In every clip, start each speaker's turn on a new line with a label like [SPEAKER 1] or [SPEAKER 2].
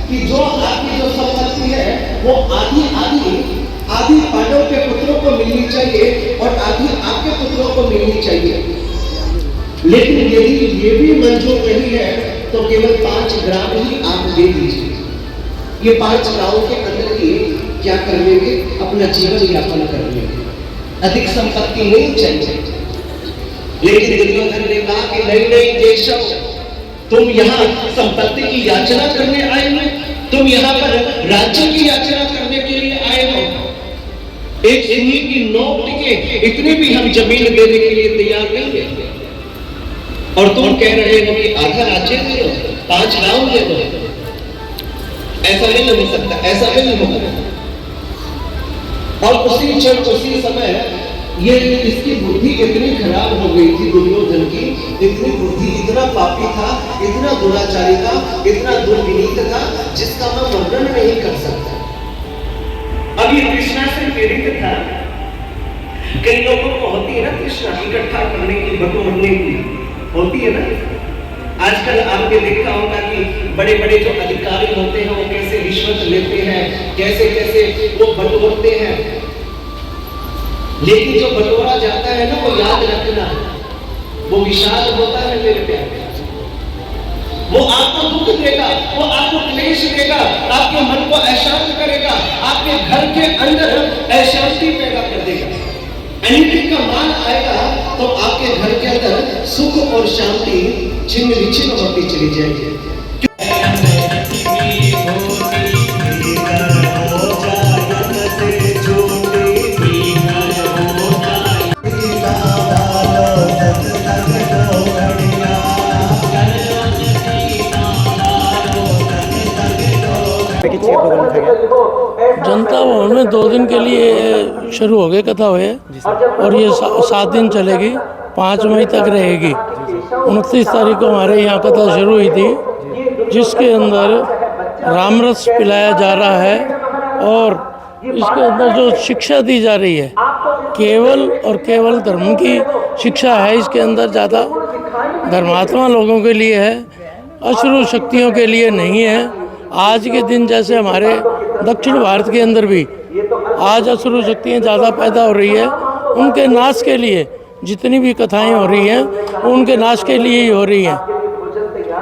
[SPEAKER 1] कि जो आपकी जो संपत्ति है वो आधी पांडव के पुत्रों को मिलनी चाहिए और आधी आपके पुत्रों को मिलनी चाहिए। लेकिन यदि ये भी मंजूर नहीं है तो केवल 5 ग्राम ही आप दे दीजिए। ये 5 गांवों के अंदर ही क्या कर लेंगे, अपना जीवन यापन कर लेंगे, अधिक संपत्ति नहीं चाहिए। लेकिन दुर्योधन ने कहा कि नहीं केशव, तुम यहाँ संपत्ति की याचना करने आए हो, तुम यहाँ पर राज्य की याचना करने के लिए आए हो। एक सुई की नोक के इतने भी हम जमीन देने के लिए तैयार नहीं है, और तुम कह रहे हो कि आधा राज्य दे दो, 5 गांव दे दो। ऐसा नहीं हो सकता, ऐसा नहीं होगा। और उसी क्षण उसी समय ये इसकी बुद्धि इतनी खराब हो गई थी, दुर्योधन की इतनी बुद्धि, इतना पापी था, इतना दुराचारी था, इतना दुर्विनीत था, जिसका मैं वर्णन नहीं कर सकता। अब ये कृष्णा से प्रेरित था। कई लोगों को होती है ना कृष्णा इकट्ठा करने की, बटोरने की होती है ना। आजकल आपने देखा होगा कि बड़े बड़े जो अधिकारी होते हैं वो कैसे रिश्वत लेते हैं, कैसे कैसे वो बटोरते हैं। लेकिन जो बटोरा जाता है ना, वो याद रखना, वो विशाल होता है मेरे प्यारे। वो आपको दुख देगा, वो आपको क्लेश देगा, आपके मन को अशांत करेगा, आपके घर के अंदर अशांति पैदा कर देगा। एनिमिटी का मान आएगा तो आपके घर के अंदर सुख और शांति छिन्न विच्छिन्न होती चली जाएगी।
[SPEAKER 2] जनता भवन में 2 दिन के लिए शुरू हो गई कथा हुए, और ये 7 दिन चलेगी, 5 मई तक रहेगी। 29 तारीख को हमारे यहाँ कथा शुरू हुई थी, जिसके अंदर रामरस पिलाया जा रहा है, और इसके अंदर जो शिक्षा दी जा रही है केवल और केवल धर्म की शिक्षा है। इसके अंदर ज़्यादा धर्मात्मा लोगों के लिए है, अशुरू शक्तियों के लिए नहीं है। आज के दिन जैसे हमारे दक्षिण भारत के अंदर भी आज अशुरू शक्तियाँ ज़्यादा पैदा हो रही है, उनके नाश के लिए जितनी भी कथाएं हो रही हैं वो उनके नाश के लिए ही हो रही हैं।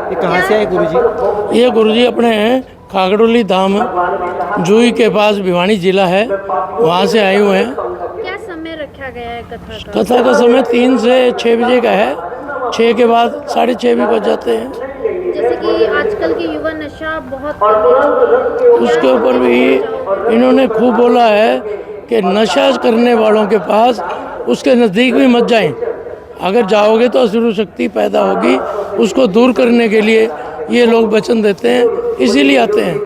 [SPEAKER 3] ये कहाँ से आए गुरुजी?
[SPEAKER 2] ये गुरुजी अपने खागड़ोली धाम जूही के पास भिवानी जिला है, वहाँ से आए हुए हैं।
[SPEAKER 4] क्या समय रखा गया है कथा का?
[SPEAKER 2] कथा का समय 3 से 6 बजे का है, 6 के बाद 6:30 भी बज जाते हैं।
[SPEAKER 4] जैसे कि आजकल के युवा नशा बहुत करते हैं,
[SPEAKER 2] उसके ऊपर भी इन्होंने खूब बोला है कि नशा करने वालों के पास उसके नज़दीक भी मत जाएं। अगर जाओगे तो अशुरू शक्ति पैदा होगी, उसको दूर करने के लिए ये लोग वचन देते हैं, इसीलिए आते हैं।